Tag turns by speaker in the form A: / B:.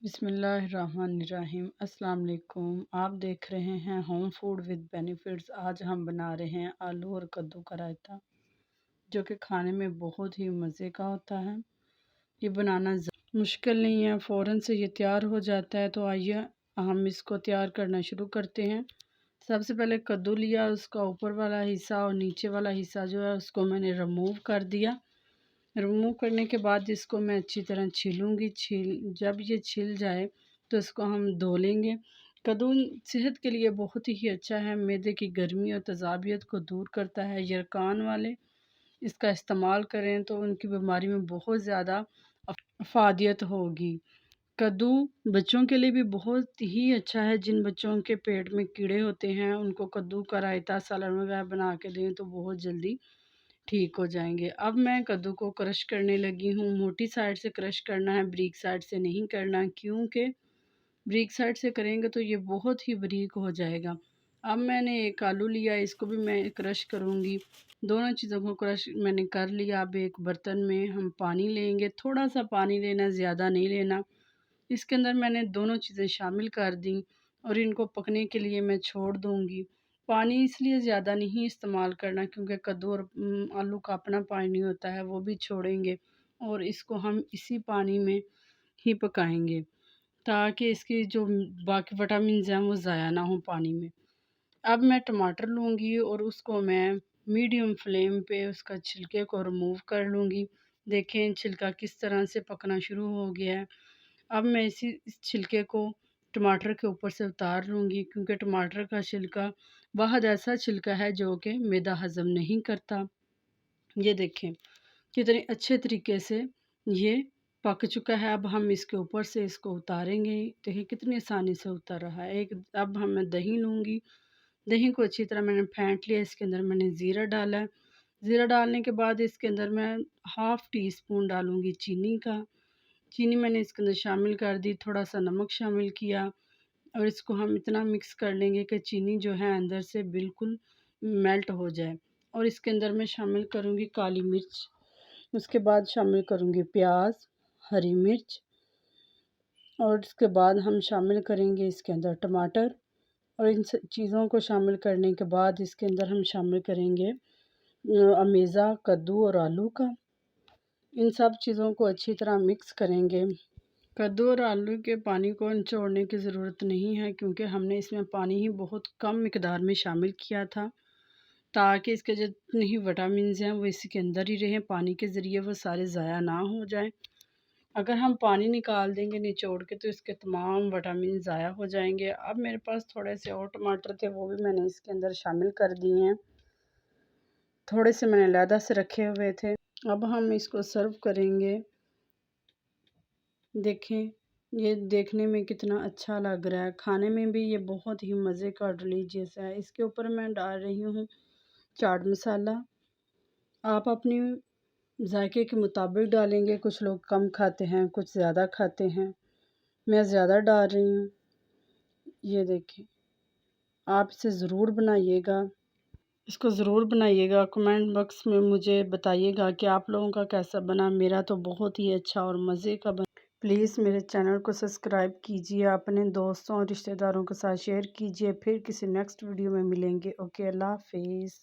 A: बिस्मिल्लाहिर्रहमानिर्रहीम। अस्सलाम वालेकुम। आप देख रहे हैं होम फूड विद बेनिफिट्स। आज हम बना रहे हैं आलू और कद्दू का रायता, जो कि खाने में बहुत ही मज़े का होता है। ये बनाना मुश्किल नहीं है, फ़ौरन से ये तैयार हो जाता है। तो आइए हम इसको तैयार करना शुरू करते हैं। सबसे पहले कद्दू लिया, उसका ऊपर वाला हिस्सा और नीचे वाला हिस्सा जो है उसको मैंने रिमूव कर दिया। रिमूव करने के बाद इसको मैं अच्छी तरह छीलूँगी। जब ये छिल जाए तो इसको हम धो लेंगे। कद्दू सेहत के लिए बहुत ही अच्छा है, मैदे की गर्मी और तेज़ाबियत को दूर करता है। यरकान वाले इसका इस्तेमाल करें तो उनकी बीमारी में बहुत ज़्यादा अफादियत होगी। कद्दू बच्चों के लिए भी बहुत ही अच्छा है। जिन बच्चों के पेट में कीड़े होते हैं उनको कद्दू का रायता सलाद वगैरह बना के दें तो बहुत जल्दी ठीक हो जाएंगे। अब मैं कद्दू को क्रश करने लगी हूँ। मोटी साइड से क्रश करना है, बारीक साइड से नहीं करना, क्योंकि बारीक साइड से करेंगे तो ये बहुत ही बारीक हो जाएगा। अब मैंने एक आलू लिया, इसको भी मैं क्रश करूँगी। दोनों चीज़ों को क्रश मैंने कर लिया। अब एक बर्तन में हम पानी लेंगे, थोड़ा सा पानी लेना, ज़्यादा नहीं लेना। इसके अंदर मैंने दोनों चीज़ें शामिल कर दी और इनको पकने के लिए मैं छोड़ दूँगी। पानी इसलिए ज़्यादा नहीं इस्तेमाल करना क्योंकि कद्दू और आलू का अपना पानी होता है, वो भी छोड़ेंगे और इसको हम इसी पानी में ही पकाएँगे ताकि इसकी जो बाकी विटामिन्स हैं वो ज़ाया ना हो पानी में। अब मैं टमाटर लूँगी और उसको मैं मीडियम फ्लेम पे उसका छिलके को रिमूव कर लूँगी। देखें छिलका किस तरह से पकना शुरू हो गया है। अब मैं इस छिलके को टमाटर के ऊपर से उतार लूँगी, क्योंकि टमाटर का छिलका वाहद ऐसा छिलका है जो कि मैदा हज़म नहीं करता। ये देखें कितने अच्छे तरीके से ये पक चुका है। अब हम इसके ऊपर से इसको उतारेंगे। देखिए कितनी आसानी से उतर रहा है। अब मैं दही लूँगी। दही को अच्छी तरह मैंने फेंट लिया। इसके अंदर मैंने ज़ीरा डाला है। ज़ीरा डालने के बाद इसके अंदर मैं हाफ़ टी स्पून डालूँगी चीनी का। चीनी मैंने इसके अंदर शामिल कर दी, थोड़ा-सा नमक शामिल किया और इसको हम इतना मिक्स कर लेंगे कि चीनी जो है अंदर से बिल्कुल मेल्ट हो जाए। और इसके अंदर मैं शामिल करूँगी काली मिर्च, उसके बाद शामिल करूँगी प्याज, हरी मिर्च और इसके बाद हम शामिल करेंगे इसके अंदर टमाटर। और इन चीज़ों को शामिल करने के बाद इसके अंदर हम शामिल करेंगे अमेज़ा कद्दू और आलू का। इन सब चीज़ों को अच्छी तरह मिक्स करेंगे। कद्दू और आलू के पानी को निचोड़ने की ज़रूरत नहीं है, क्योंकि हमने इसमें पानी ही बहुत कम मिकदार में शामिल किया था, ताकि इसके जितने ही विटामिन्स हैं वो इसके अंदर ही रहें, पानी के ज़रिए वो सारे ज़ाया ना हो जाएं। अगर हम पानी निकाल देंगे निचोड़ के तो इसके तमाम विटामिन ज़ाया हो जाएंगे। अब मेरे पास थोड़े से और टमाटर थे, वो भी मैंने इसके अंदर शामिल कर दिए हैं। थोड़े से मैंने अलहदा से रखे हुए थे। अब हम इसको सर्व करेंगे। देखें ये देखने में कितना अच्छा लग रहा है, खाने में भी ये बहुत ही मज़े का डिलीशियस है। इसके ऊपर मैं डाल रही हूँ चाट मसाला। आप अपनी जायके के मुताबिक डालेंगे, कुछ लोग कम खाते हैं, कुछ ज़्यादा खाते हैं। मैं ज़्यादा डाल रही हूँ। ये देखें, आप इसे ज़रूर बनाइएगा। इसको ज़रूर बनाइएगा। कमेंट बॉक्स में मुझे बताइएगा कि आप लोगों का कैसा बना। मेरा तो बहुत ही अच्छा और मज़े का बना। प्लीज़ मेरे चैनल को सब्सक्राइब कीजिए, अपने दोस्तों और रिश्तेदारों के साथ शेयर कीजिए। फिर किसी नेक्स्ट वीडियो में मिलेंगे। ओके, अल्लाह हाफिज़।